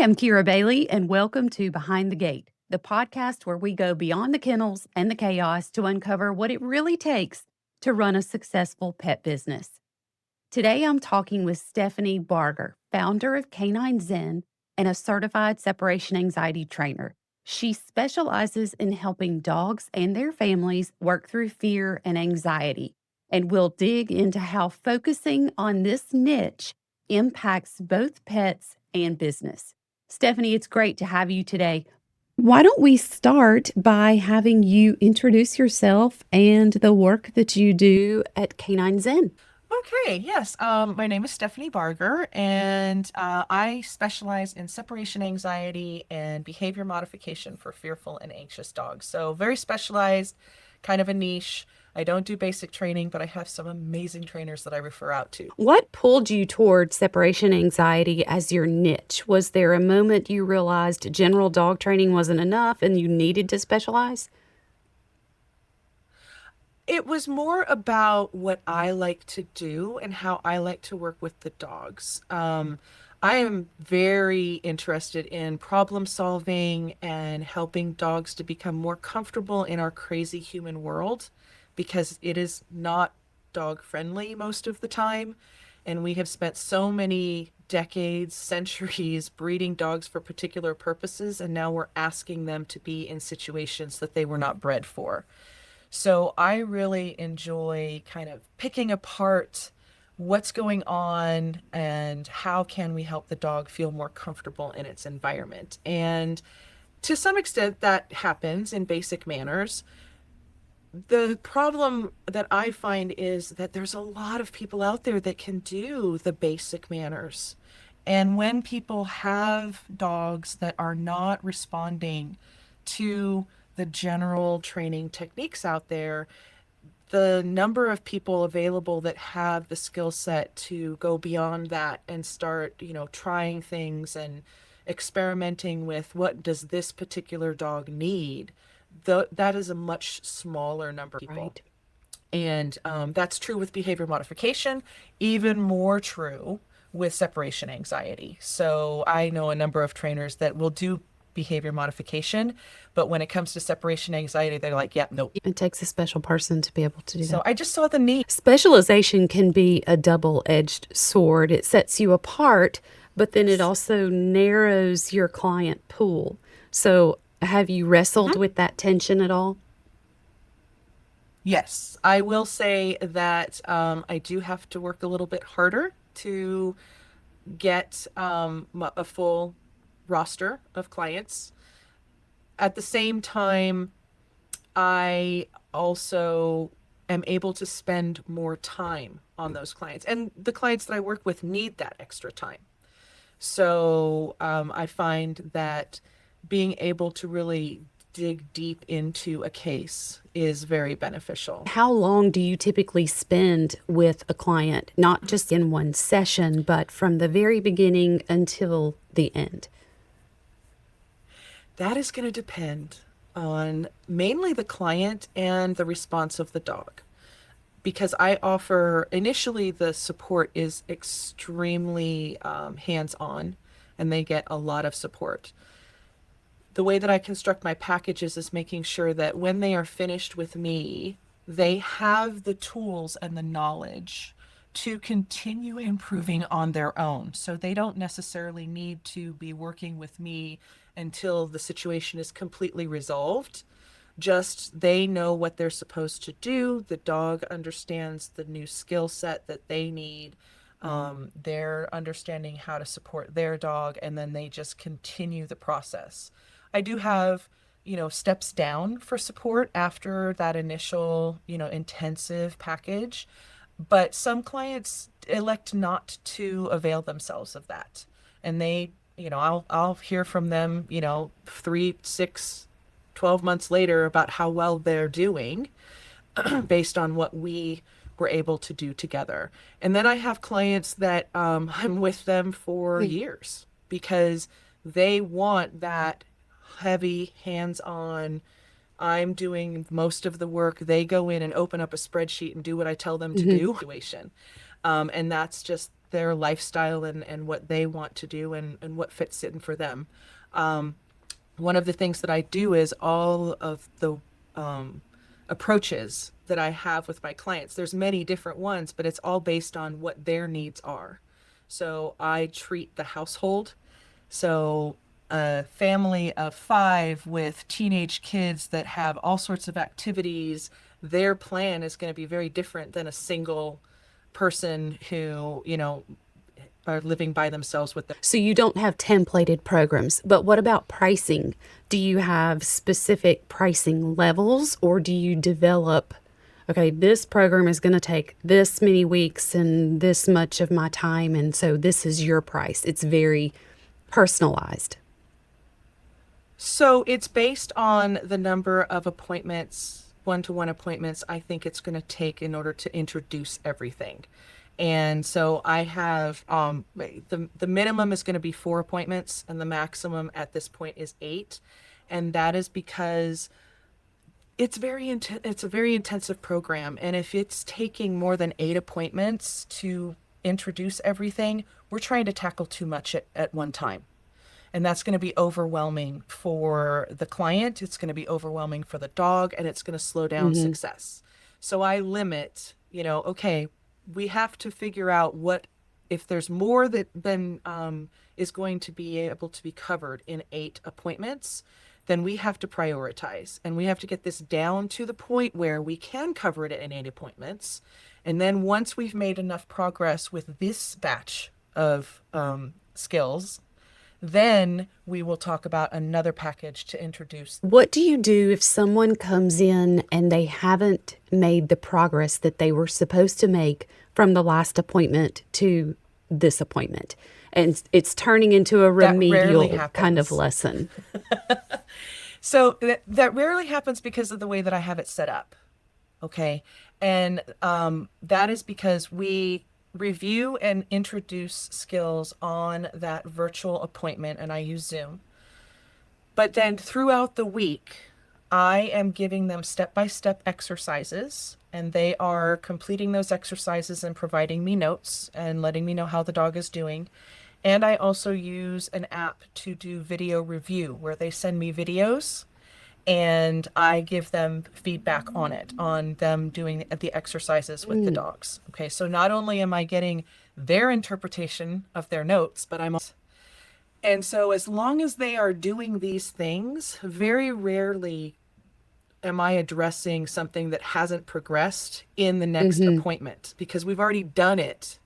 I'm Kira Bailey, and welcome to Behind the Gate, the podcast where we go beyond the kennels and the chaos to uncover what it really takes to run a successful pet business. Today, I'm talking with Stephanie Barger, founder of Canine Zen and a certified separation anxiety trainer. She specializes in helping dogs and their families work through fear and anxiety, and we'll dig into how focusing on this niche impacts both pets and business. Stephanie, it's great to have you today. Why don't we start by having you introduce yourself and the work that you do at Canine Zen? Okay, yes. My name is Stephanie Barger, and I specialize in separation anxiety and behavior modification for fearful and anxious dogs. So, very specialized, kind of a niche. I don't do basic training, but I have some amazing trainers that I refer out to. What pulled you toward separation anxiety as your niche? Was there a moment you realized general dog training wasn't enough and you needed to specialize? It was more about what I like to do and how I like to work with the dogs. I am very interested in problem solving and helping dogs to become more comfortable in our crazy human world because it is not dog friendly most of the time. And we have spent so many decades, centuries breeding dogs for particular purposes, and now we're asking them to be in situations that they were not bred for. So I really enjoy kind of picking apart what's going on and how can we help the dog feel more comfortable in its environment. And to some extent that happens in basic manners. The problem that I find is that there's a lot of people out there that can do the basic manners. And when people have dogs that are not responding to the general training techniques out there, the number of people available that have the skill set to go beyond that and start, trying things and experimenting with what does this particular dog need, that is a much smaller number of people. Right. And that's true with behavior modification, even more true with separation anxiety. So I know a number of trainers that will do behavior modification, but when it comes to separation anxiety, they're like, yeah, nope. It takes a special person to be able to do So that. I just saw the need. Specialization can be a double-edged sword. It sets you apart, but then it also narrows your client pool. So have you wrestled Mhm. with that tension at all? Yes, I will say that I do have to work a little bit harder to get a full roster of clients. At the same time, I also am able to spend more time on those clients. And the clients that I work with need that extra time. So I find that being able to really dig deep into a case is very beneficial. How long do you typically spend with a client, not just in one session, but from the very beginning until the end? That is going to depend on mainly the client and the response of the dog. Because I offer, initially, the support is extremely hands on and they get a lot of support. The way that I construct my packages is making sure that when they are finished with me, they have the tools and the knowledge to continue improving on their own. So they don't necessarily need to be working with me until the situation is completely resolved. Just they know what they're supposed to do. The dog understands the new skill set that they need. They're understanding how to support their dog, and then they just continue the process. I do have, steps down for support after that initial, intensive package, but some clients elect not to avail themselves of that. And they, I'll hear from them, 3, 6, 12 months later about how well they're doing based on what we were able to do together. And then I have clients that I'm with them for years because they want that heavy, hands on. I'm doing most of the work. They go in and open up a spreadsheet and do what I tell them to Mhm. do situation. And that's just their lifestyle and what they want to do and what fits in for them. One of the things that I do is all of the approaches that I have with my clients. There's many different ones, but it's all based on what their needs are. So I treat the household. So a family of 5 with teenage kids that have all sorts of activities, their plan is going to be very different than a single person who, are living by themselves with them. So you don't have templated programs, but what about pricing? Do you have specific pricing levels, or do you develop, okay, this program is going to take this many weeks and this much of my time, and so this is your price? It's very personalized. So it's based on the number of appointments, one-to-one appointments, I think it's going to take in order to introduce everything. And so I have the minimum is going to be 4 appointments, and the maximum at this point is 8. And that is because it's it's a very intensive program. And if it's taking more than 8 appointments to introduce everything, we're trying to tackle too much at one time. And that's going to be overwhelming for the client. It's going to be overwhelming for the dog, and it's going to slow down success. So I limit, okay, we have to figure out what, if there's more than is going to be able to be covered in 8 appointments, then we have to prioritize, and we have to get this down to the point where we can cover it in 8 appointments. And then once we've made enough progress with this batch of skills, then we will talk about another package to introduce. What do you do if someone comes in and they haven't made the progress that they were supposed to make from the last appointment to this appointment, and it's turning into a remedial kind of lesson? So that rarely happens because of the way that I have it set up. Okay. And that is because we review and introduce skills on that virtual appointment, and I use Zoom. But then throughout the week, I am giving them step-by-step exercises, and they are completing those exercises and providing me notes and letting me know how the dog is doing. And I also use an app to do video review where they send me videos and I give them feedback on it, on them doing the exercises with the dogs. Okay, so not only am I getting their interpretation of their notes, but I'm also... And so as long as they are doing these things, very rarely am I addressing something that hasn't progressed in the next appointment, because we've already done it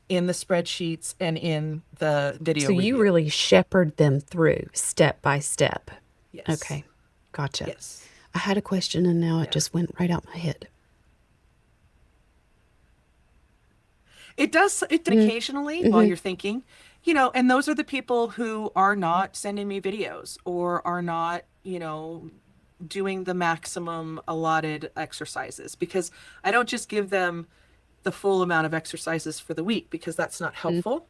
in the spreadsheets and in the video So review. you really shepherd them through step by step. Yes. Okay. Gotcha. Yes. I had a question and now it just went right out my head. It does, occasionally while you're thinking, and those are the people who are not sending me videos or are not, doing the maximum allotted exercises, because I don't just give them the full amount of exercises for the week, because that's not helpful.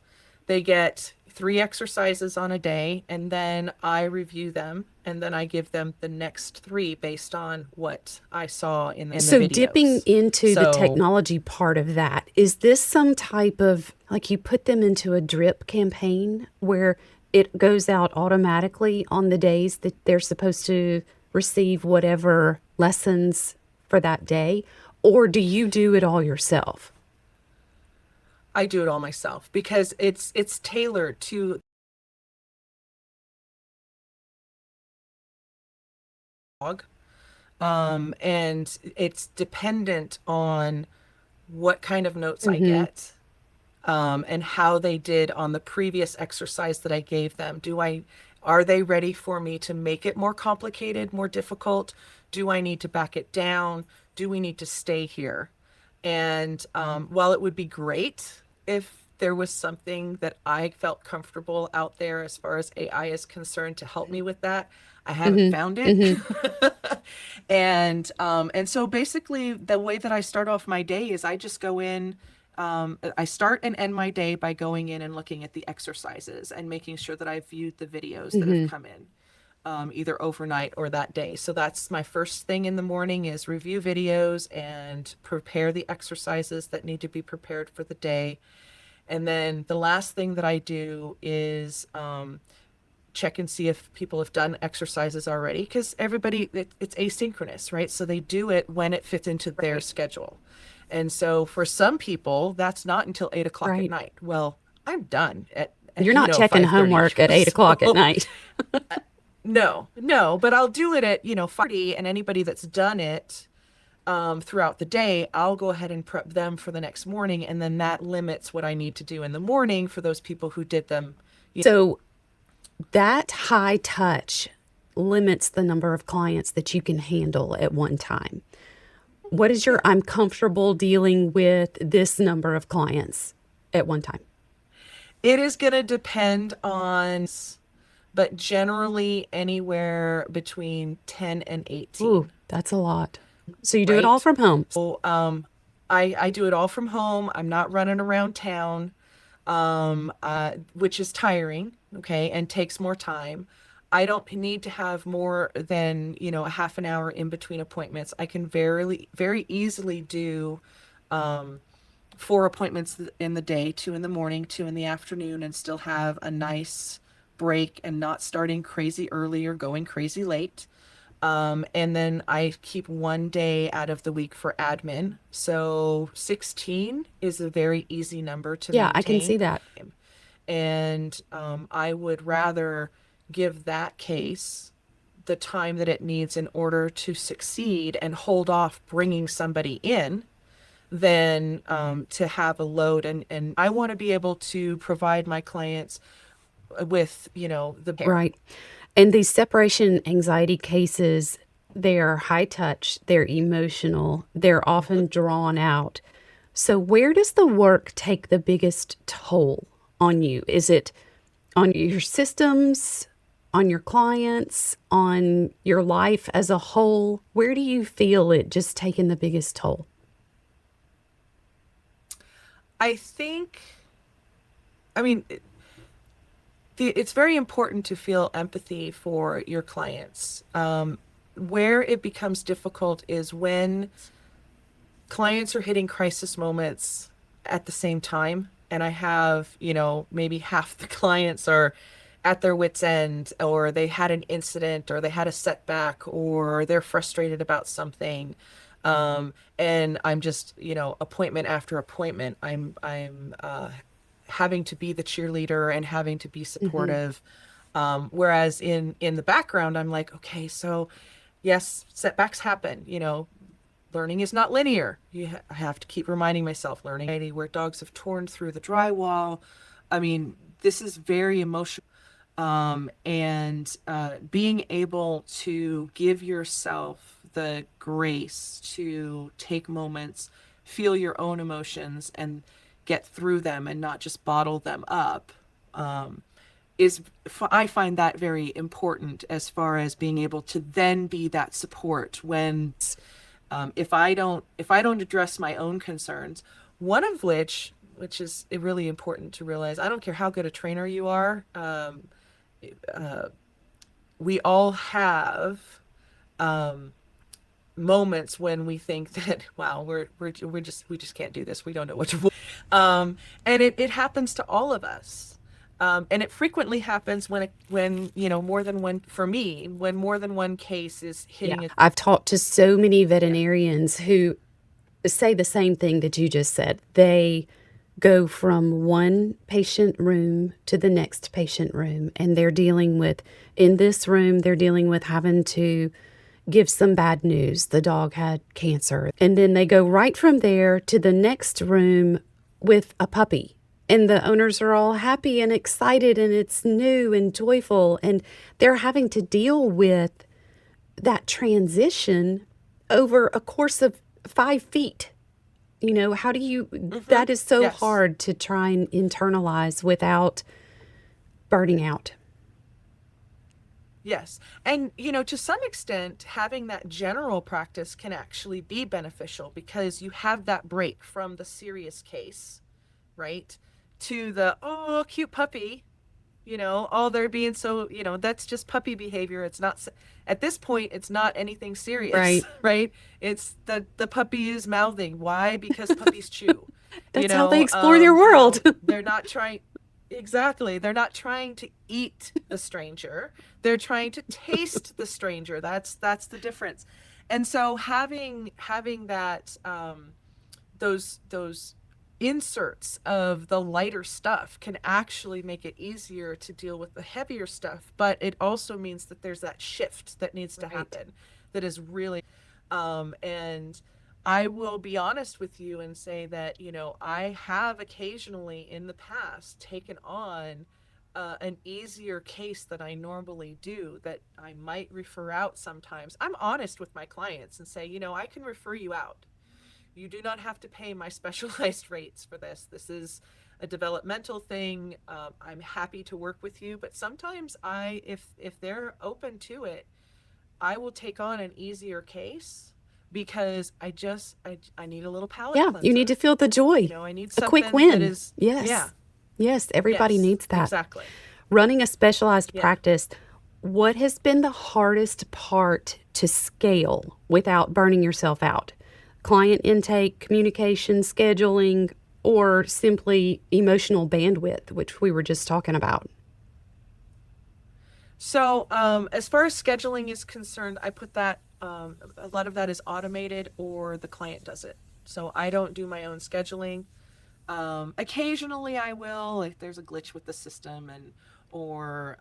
They get 3 exercises on a day, and then I review them, and then I give them the next 3 based on what I saw in the videos. So dipping into the technology part of that, is this some type of, like, you put them into a drip campaign where it goes out automatically on the days that they're supposed to receive whatever lessons for that day? Or do you do it all yourself? I do it all myself because it's tailored to dog. And it's dependent on what kind of notes I get, and how they did on the previous exercise that I gave them. Are they ready for me to make it more complicated, more difficult? Do I need to back it down? Do we need to stay here? And while it would be great if there was something that I felt comfortable out there as far as AI is concerned to help me with that, I haven't found it. And so basically the way that I start off my day is I just go in, I start and end my day by going in and looking at the exercises and making sure that I've viewed the videos that have come in, either overnight or that day. So that's my first thing in the morning, is review videos and prepare the exercises that need to be prepared for the day. And then the last thing that I do is check and see if people have done exercises already, because it's asynchronous, right? So they do it when it fits into their Right. schedule. And so for some people, that's not until 8 o'clock at Right. night. Well, I'm done at You're not checking 5:30. homework at 8 o'clock at So night. no, but I'll do it at 5:30, and anybody that's done it throughout the day, I'll go ahead and prep them for the next morning, and then that limits what I need to do in the morning for those people who did them. So that high touch limits the number of clients that you can handle at one time. What is your, I'm comfortable dealing with this number of clients at one time? It is going to depend on, but generally anywhere between 10 and Ooh, 18, that's a lot. So you do it all right? from home. So I do it all from home. I'm not running around town, which is tiring, okay, and takes more time. I don't need to have more than, a half an hour in between appointments. I can very easily do 4 appointments in the day, two in the morning, two in the afternoon, and still have a nice break and not starting crazy early or going crazy late. And then I keep one day out of the week for admin. So 16 is a very easy number to Yeah, I can see maintain. that. And I would rather give that case the time that it needs in order to succeed and hold off bringing somebody in than to have a load. And I want to be able to provide my clients with, the care. Right. And these separation anxiety cases, they're high touch, they're emotional, they're often drawn out. So, where does the work take the biggest toll on you? Is it on your systems, on your clients, on your life as a whole? Where do you feel it just taking the biggest toll? I think, I mean, it's very important to feel empathy for your clients. Where it becomes difficult is when clients are hitting crisis moments at the same time. And I have, maybe half the clients are at their wits' end, or they had an incident, or they had a setback, or they're frustrated about something. And I'm just, appointment after appointment, I'm having to be the cheerleader and having to be Hmm. supportive. Whereas in the background, I'm like, okay, so yes, setbacks happen. Learning is not linear. I have to keep reminding myself, learning where dogs have torn through the drywall. I mean, this is very emotional. And being able to give yourself the grace to take moments, feel your own emotions, and get through them and not just bottle them up, is I find that very important as far as being able to then be that support when if I don't address my own concerns, one of which is really important to realize. I don't care how good a trainer you are. We all have moments when we think that, wow, we just can't do this. We don't know what to do. And it happens to all of us. And it frequently happens when more than one, for me, when more than one case is Yeah. hitting a. I've talked to so many veterinarians who say the same thing that you just said. They go from one patient room to the next patient room, and they're dealing with, in this room, they're dealing with having to give some bad news. The dog had cancer. And then they go right from there to the next room with a puppy. And the owners are all happy and excited, and it's new and joyful. And they're having to deal with that transition over a course of 5 feet. How do you, Mhm. that is so Yes. hard to try and internalize without burning out. Yes. And, to some extent, having that general practice can actually be beneficial because you have that break from the serious case, right? To the, oh, cute puppy, oh, they're being so, that's just puppy behavior. It's not, at this point, it's not anything serious, Right. right? It's the puppy is mouthing. Why? Because puppies chew. That's how they explore their world. they're not trying, exactly, they're not trying to eat the stranger. They're trying to taste the stranger. That's the difference. And so having that, those inserts of the lighter stuff can actually make it easier to deal with the heavier stuff, but it also means that there's that shift that needs to happen that is really, and I will be honest with you and say that, I have occasionally in the past taken on an easier case that I normally do that I might refer out sometimes. I'm honest with my clients and say, I can refer you out. You do not have to pay my specialized rates for this. This is a developmental thing. I'm happy to work with you, but sometimes if they're open to it, I will take on an easier case because I need a little palate Yeah, you need cleanser. to feel the joy. I need A quick something that win. is, yeah, Yes. Yes, everybody yes, needs that. exactly. Running a specialized Yeah. practice, what has been the hardest part to scale without burning yourself out? Client intake, communication, scheduling, or simply emotional bandwidth, which we were just talking about? So, as far as scheduling is concerned, I put that, a lot of that is automated or the client does it. So I don't do my own scheduling. Occasionally I will if there's a glitch with the system or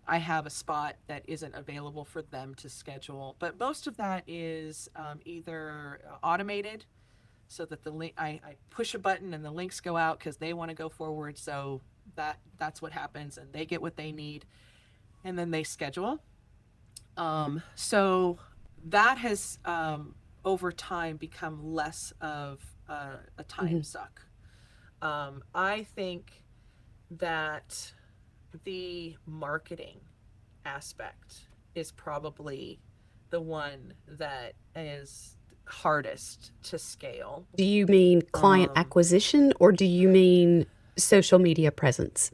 I have a spot that isn't available for them to schedule. But most of that is either automated so that the link, I push a button and the links go out because they want to go forward. So that's what happens and they get what they need and then they schedule. So that has over time become less of a time suck. I think that the marketing aspect is probably the one that is hardest to scale. Do you mean client acquisition or do you mean social media presence?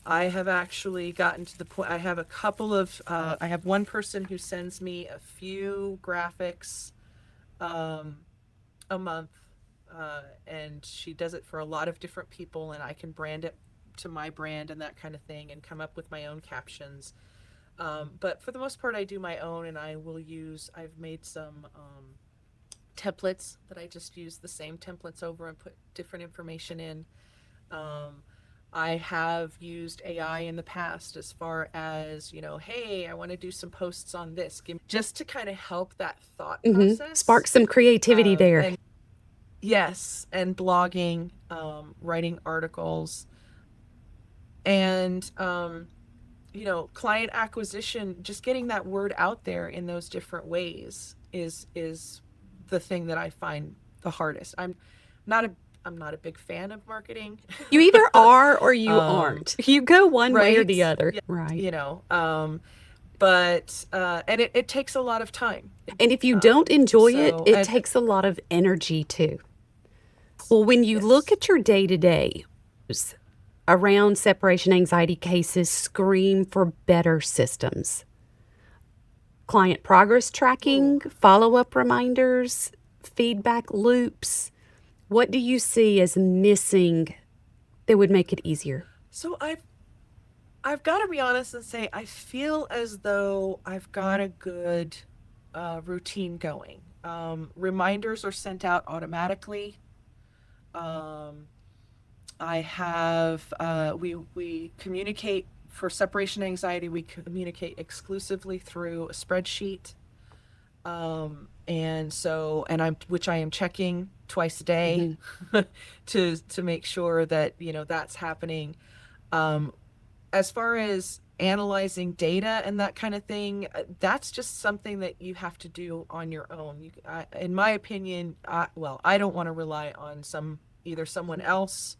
I have actually gotten to the point, I have a couple of, I have one person who sends me a few graphics a month, and she does it for a lot of different people, and I can brand it to my brand and that kind of thing and come up with my own captions. But for the most part, I do my own, and I've made some templates that I just use the same templates over and put different information in. I have used AI in the past as far as, hey, I want to do some posts on this, just to kind of help that thought process. Spark some creativity there. And yes, and blogging, writing articles, and, client acquisition, just getting that word out there in those different ways is the thing that I find the hardest. Not a I'm not a big fan of marketing. You either are or you aren't. You go one way or the Right? other. Yeah, Right. but and it takes a lot of time. And if you don't enjoy it, So it and takes a lot of energy too. Well, when you look yes. at your day to day around separation anxiety cases, scream for better systems. Client progress tracking, Ooh. follow up reminders, feedback loops. What do you see as missing that would make it easier? So I've got to be honest and say I feel as though I've got a good routine going. Reminders are sent out automatically. Um, I have we communicate for separation anxiety. We communicate exclusively through a spreadsheet, and I'm which I am checking twice a day to make sure that that's happening. As far as analyzing data and that kind of thing, that's just something that you have to do on your own. In my opinion, I don't want to rely on either someone else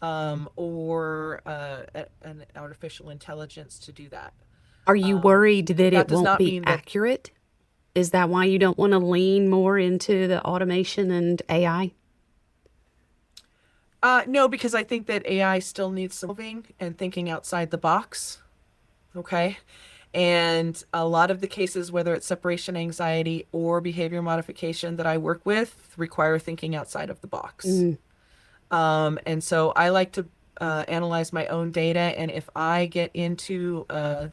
or an artificial intelligence to do that. Are you worried that That it does won't not be mean that. accurate? Is that why you don't want to lean more into the automation and AI? No, because I think that AI still needs some moving and thinking outside the box. Okay. And a lot of the cases, whether it's separation anxiety or behavior modification that I work with, require thinking outside of the box. Mm. And so I like to analyze my own data. And if I get into a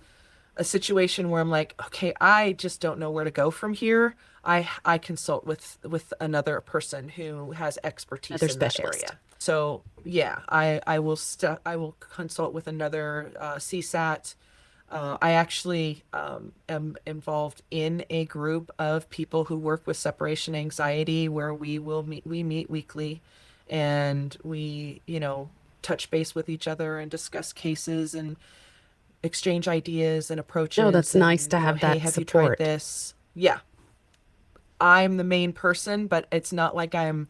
situation where I'm like, okay, I just don't know where to go from here, I consult with another person who has expertise Another in that specialist. area. So yeah, I will consult with another CSAT. I actually am involved in a group of people who work with separation anxiety where we meet weekly, and we, touch base with each other and discuss cases and exchange ideas and No, approaches, that's nice and, to have hey, that have you tried support. this? Yeah, I'm the main person, but it's not like I'm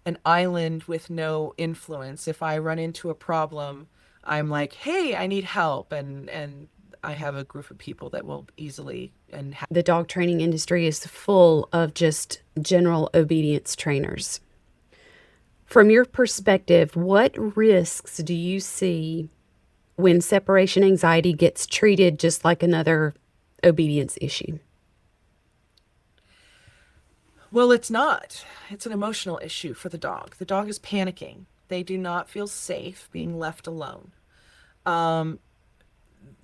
an island with no influence. If I run into a problem, I'm like, hey, I need help, and I have a group of people that will easily and The dog training industry is full of just general obedience trainers. From your perspective, what risks do you see when separation anxiety gets treated just like another obedience issue? well, it's not. It's an emotional issue for the dog. The dog is panicking. They do not feel safe being left alone.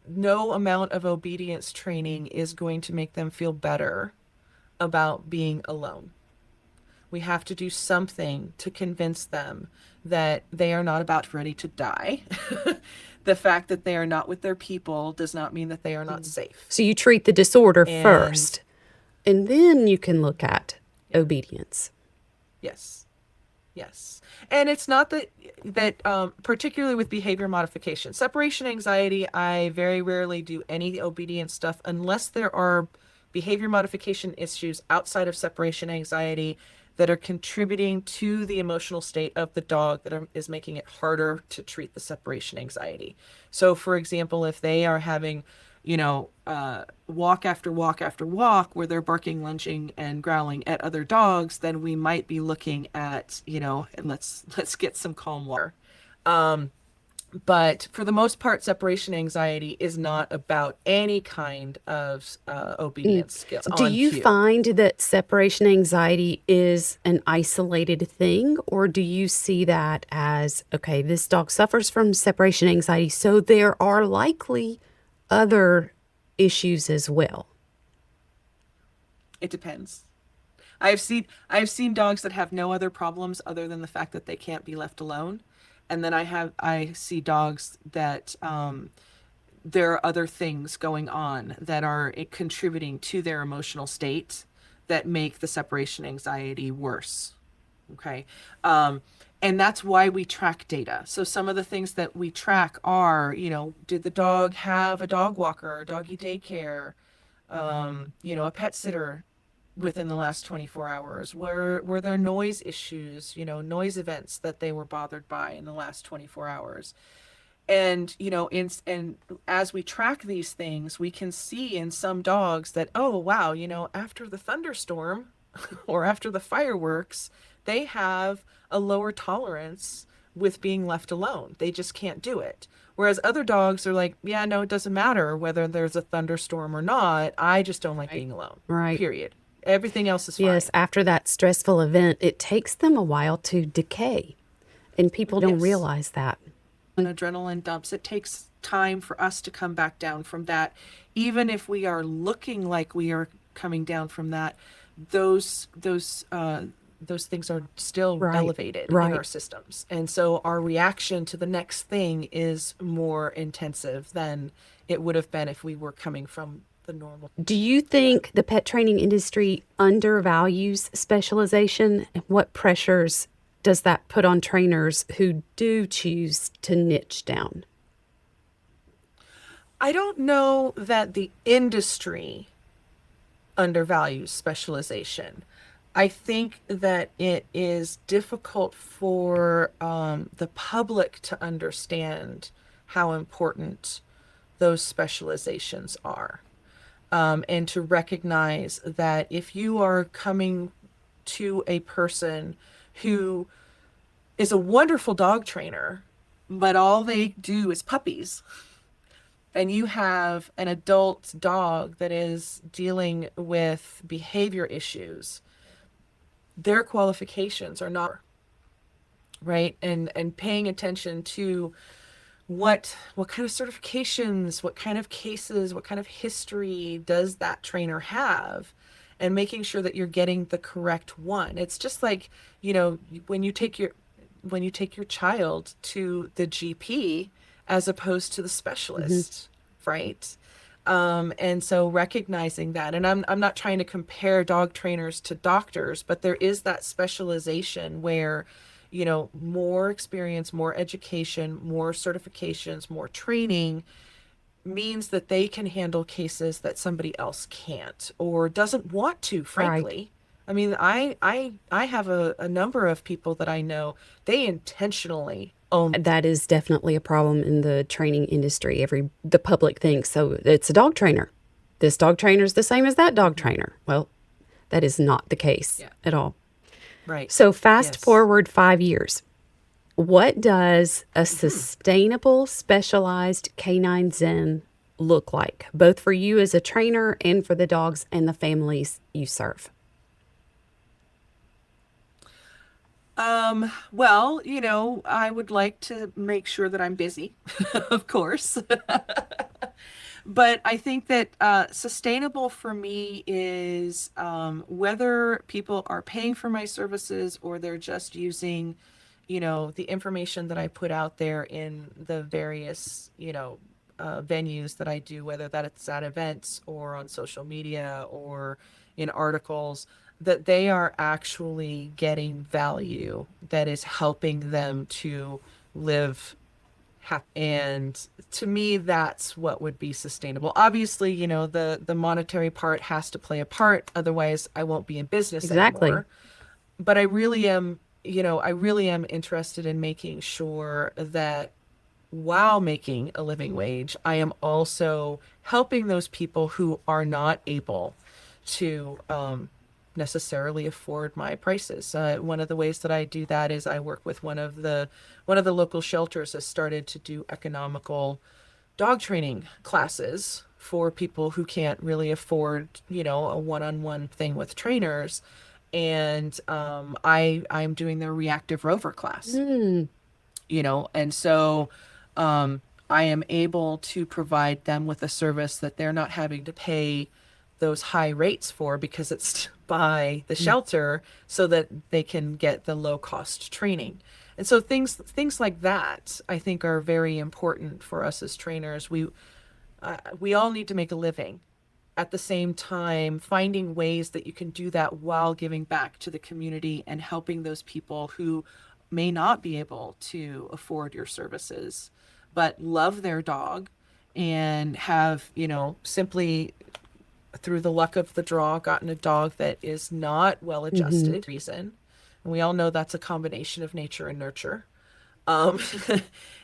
No amount of obedience training is going to make them feel better about being alone. We have to do something to convince them that they are not about ready to die. The fact that they are not with their people does not mean that they are not safe. So you treat the disorder And first, and then you can look at yeah, obedience. yes, yes. And it's not that particularly with behavior modification, separation anxiety, I very rarely do any obedience stuff unless there are behavior modification issues outside of separation anxiety that are contributing to the emotional state of the dog is making it harder to treat the separation anxiety. So, for example, if they are having, walk after walk after walk where they're barking, lunging, and growling at other dogs, then we might be looking at, and let's get some calm water. But for the most part, separation anxiety is not about any kind of Mm. obedience skills Do on you cue. find that separation anxiety is an isolated thing, or do you see that as, okay, this dog suffers from separation anxiety, so there are likely other issues as well? It depends. I've seen dogs that have no other problems other than the fact that they can't be left alone, and then I see dogs that there are other things going on that are contributing to their emotional state that make the separation anxiety worse. Okay. And that's why we track data. So some of the things that we track are, did the dog have a dog walker, doggy daycare, a pet sitter within the last 24 hours? Were there noise issues, noise events that they were bothered by in the last 24 hours? And and as we track these things, we can see in some dogs that, oh wow, after the thunderstorm or after the fireworks, they have a lower tolerance with being left alone. They just can't do it. Whereas other dogs are like, yeah, no, it doesn't matter whether there's a thunderstorm or not. I just don't like Right. being alone. Right. Period. Everything else is Yes, fine. after that stressful event, it takes them a while to decay, and people don't Yes. realize that. And adrenaline dumps, it takes time for us to come back down from that. Even if we are looking like we are coming down from that, those things are still Right. elevated in our Right. systems. And so our reaction to the next thing is more intensive than it would have been if we were coming from the normal. Do you Yeah. think the pet training industry undervalues specialization? And what pressures does that put on trainers who do choose to niche down? I don't know that the industry undervalues specialization. I think that it is difficult for the public to understand how important those specializations are, and to recognize that if you are coming to a person who is a wonderful dog trainer, but all they do is puppies, and you have an adult dog that is dealing with behavior issues, their qualifications are not right, and paying attention to what kind of certifications, what kind of cases, what kind of history does that trainer have, and making sure that you're getting the correct one. It's just like, when you take your child to the GP as opposed to the Hmm. specialist, right? And so recognizing that, and I'm not trying to compare dog trainers to doctors, but there is that specialization where, more experience, more education, more certifications, more training means that they can handle cases that somebody else can't or doesn't want to, Right. frankly. I mean, I have a number of people that I know, they intentionally own. That is definitely a problem in the training industry. The public thinks, so it's a dog trainer. This dog trainer is the same as that dog trainer. Well, that is not the case Yeah, at all. right. So fast Yes. forward 5 years. What does a Hmm. sustainable, specialized canine zen look like, both for you as a trainer and for the dogs and the families you serve? Well, I would like to make sure that I'm busy, of course. But I think that sustainable for me is whether people are paying for my services or they're just using, the information that I put out there in the various, venues that I do, whether that's at events or on social media or in articles, that they are actually getting value that is helping them to live happy. And to me, that's what would be sustainable. Obviously, the monetary part has to play a part, otherwise I won't be in business Exactly. anymore. But I really am interested in making sure that while making a living wage, I am also helping those people who are not able to necessarily afford my prices. One of the ways that I do that is I work with one of the local shelters has started to do economical dog training classes for people who can't really afford, a one-on-one thing with trainers. And I'm doing their reactive rover class, Mm, and so um, I am able to provide them with a service that they're not having to pay those high rates for because it's by the mm, shelter so that they can get the low cost training. And so things like that I think are very important for us as trainers. We all need to make a living. At the same time, finding ways that you can do that while giving back to the community and helping those people who may not be able to afford your services, but love their dog and have, simply through the luck of the draw, gotten a dog that is not well mm-hmm. adjusted reason. And we all know that's a combination of nature and nurture. Um,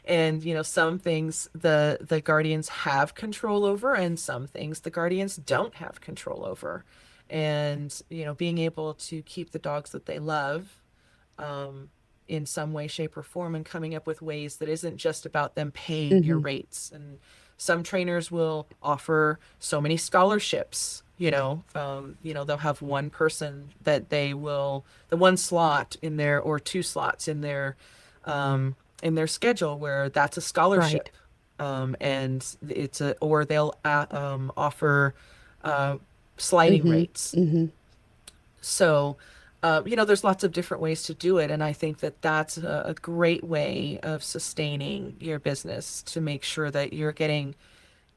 and some things the guardians have control over, and some things the guardians don't have control over. And being able to keep the dogs that they love in some way, shape, or form, and coming up with ways that isn't just about them paying your Mm-hmm. rates. And some trainers will offer so many scholarships. They'll have one person that they will the one slot in their or two slots in their schedule where that's a Right. scholarship, and or they'll offer uh, sliding Mm-hmm. rates. Mm-hmm. So, there's lots of different ways to do it, and I think that that's a great way of sustaining your business to make sure that you're getting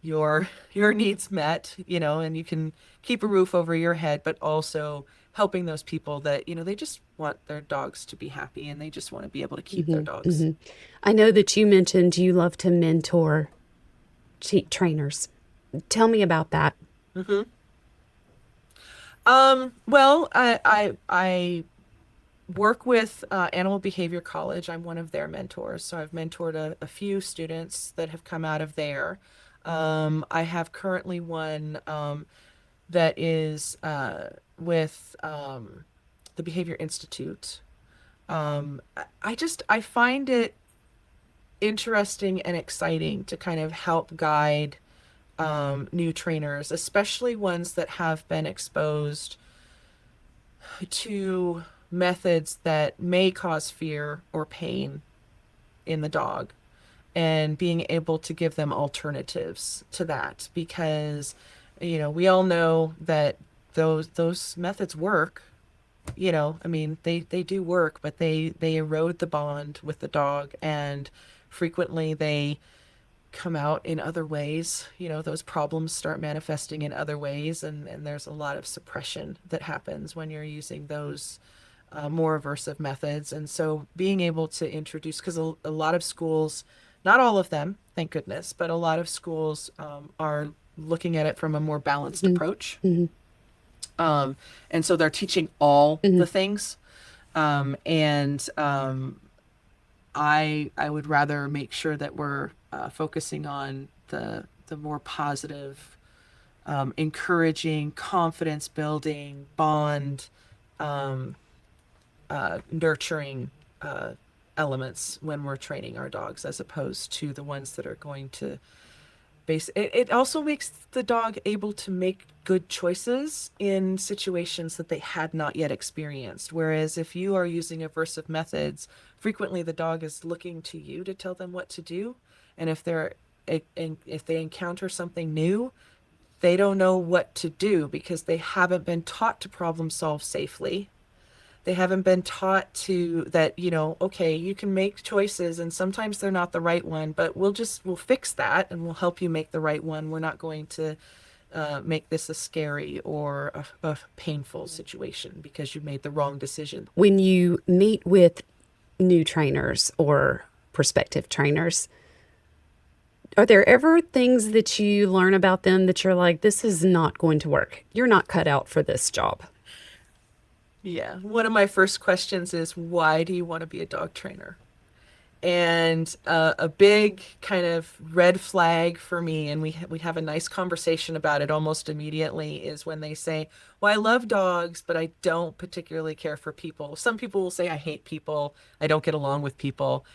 your needs met, and you can keep a roof over your head, but also helping those people that, they just want their dogs to be happy and they just want to be able to keep their Mm-hmm. dogs. Mm-hmm. I know that you mentioned you love to mentor trainers. Tell me about that. Hmm. Well, I work with Animal Behavior College. I'm one of their mentors, so I've mentored a few students that have come out of there. I have currently one that is with the Behavior Institute. I find it interesting and exciting to kind of help guide. new trainers, especially ones that have been exposed to methods that may cause fear or pain in the dog, and being able to give them alternatives to that, because we all know that those methods work. I mean, they do work, but they erode the bond with the dog, and frequently they come out in other ways. Those problems start manifesting in other ways, and there's a lot of suppression that happens when you're using those more aversive methods. And so being able to introduce, because a lot of schools, not all of them, thank goodness, but a lot of schools are looking at it from a more balanced Mm-hmm. approach. Mm-hmm. And so they're teaching all Mm-hmm. the things. And I would rather make sure that we're focusing on the more positive, encouraging, confidence building, bond, nurturing elements when we're training our dogs, as opposed to the ones that are going to it also makes the dog able to make good choices in situations that they had not yet experienced. Whereas if you are using aversive methods, frequently the dog is looking to you to tell them what to do. And if they encounter something new, they don't know what to do because they haven't been taught to problem solve safely. They haven't been taught to that, okay, you can make choices and sometimes they're not the right one, but we'll fix that and we'll help you make the right one. We're not going to make this a scary or a painful situation because you made the wrong decision. When you meet with new trainers or prospective trainers, are there ever things that you learn about them that you're like, this is not going to work? You're not cut out for this job. Yeah. One of my first questions is, why do you want to be a dog trainer? And a big kind of red flag for me, and we have a nice conversation about it almost immediately, is when they say, well, I love dogs, but I don't particularly care for people. Some people will say, I hate people. I don't get along with people.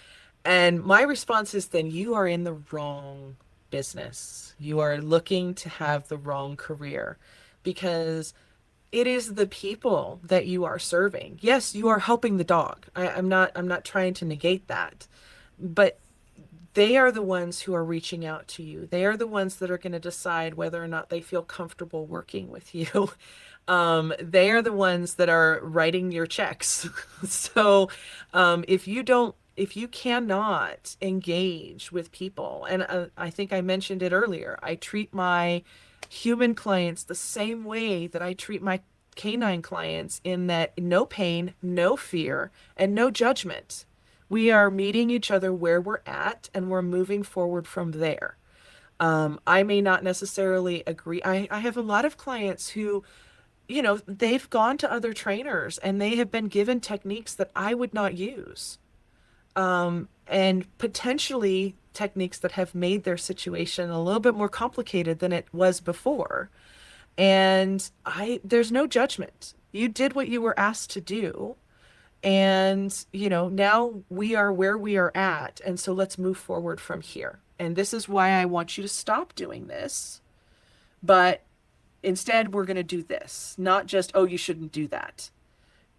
And my response is, then you are in the wrong business. You are looking to have the wrong career, because it is the people that you are serving. Yes, you are helping the dog. I'm not trying to negate that. But they are the ones who are reaching out to you. They are the ones that are going to decide whether or not they feel comfortable working with you. They are the ones that are writing your checks. So if you cannot engage with people, and I think I mentioned it earlier, I treat my human clients the same way that I treat my canine clients, in that no pain, no fear, and no judgment. We are meeting each other where we're at and we're moving forward from there. I may not necessarily agree. I have a lot of clients who, they've gone to other trainers and they have been given techniques that I would not use. And potentially techniques that have made their situation a little bit more complicated than it was before. And there's no judgment. You did what you were asked to do. And, now we are where we are at. And so let's move forward from here. And this is why I want you to stop doing this. But instead, we're going to do this. Not just, oh, you shouldn't do that.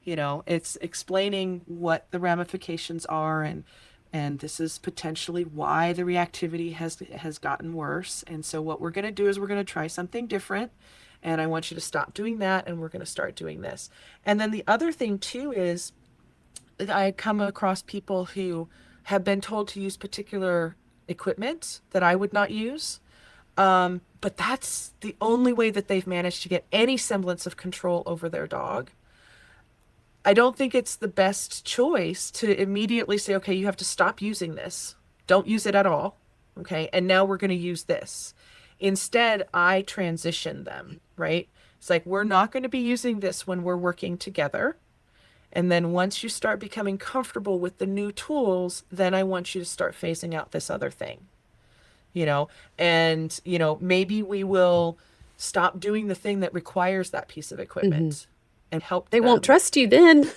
It's explaining what the ramifications are, and this is potentially why the reactivity has gotten worse. And so what we're going to do is we're going to try something different. And I want you to stop doing that, and we're going to start doing this. And then the other thing too is, I come across people who have been told to use particular equipment that I would not use. But that's the only way that they've managed to get any semblance of control over their dog. I don't think it's the best choice to immediately say, okay, you have to stop using this. Don't use it at all. Okay. And now we're going to use this. Instead, I transition them, right? It's like, we're not going to be using this when we're working together. And then once you start becoming comfortable with the new tools, then I want you to start phasing out this other thing, and, maybe we will stop doing the thing that requires that piece of Mm-hmm. equipment. and help They won't them, trust you then.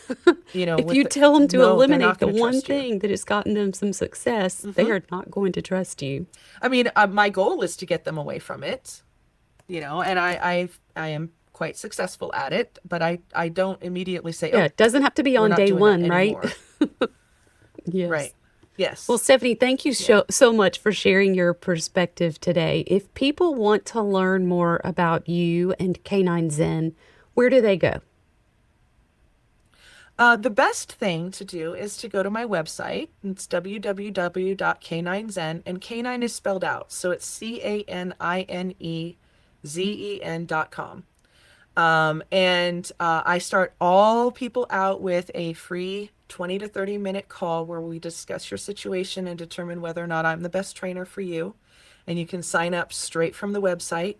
If with you tell them to no, they're eliminate not the going to one trust you. thing that has gotten them some success, they are not going to trust you. I mean, my goal is to get them away from it, and I am quite successful at it, but I don't immediately say, Yeah, oh, it doesn't have to be we're on not day doing that one, right? anymore. Yes. Right. Well, Yes. Stephanie, thank you Yeah. so much for sharing your perspective today. If people want to learn more about you and Canine Zen, where do they go? The best thing to do is to go to my website. It's www.caninezen, and canine is spelled out. So it's CANINEZEN.com. And I start all people out with a free 20 to 30-minute call where we discuss your situation and determine whether or not I'm the best trainer for you. And you can sign up straight from the website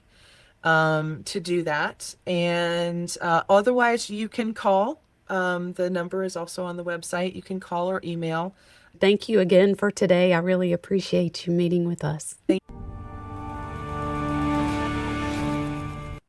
to do that. And otherwise, you can call. The number is also on the website. You can call or email. Thank you again for today. I really appreciate you meeting with us. Thank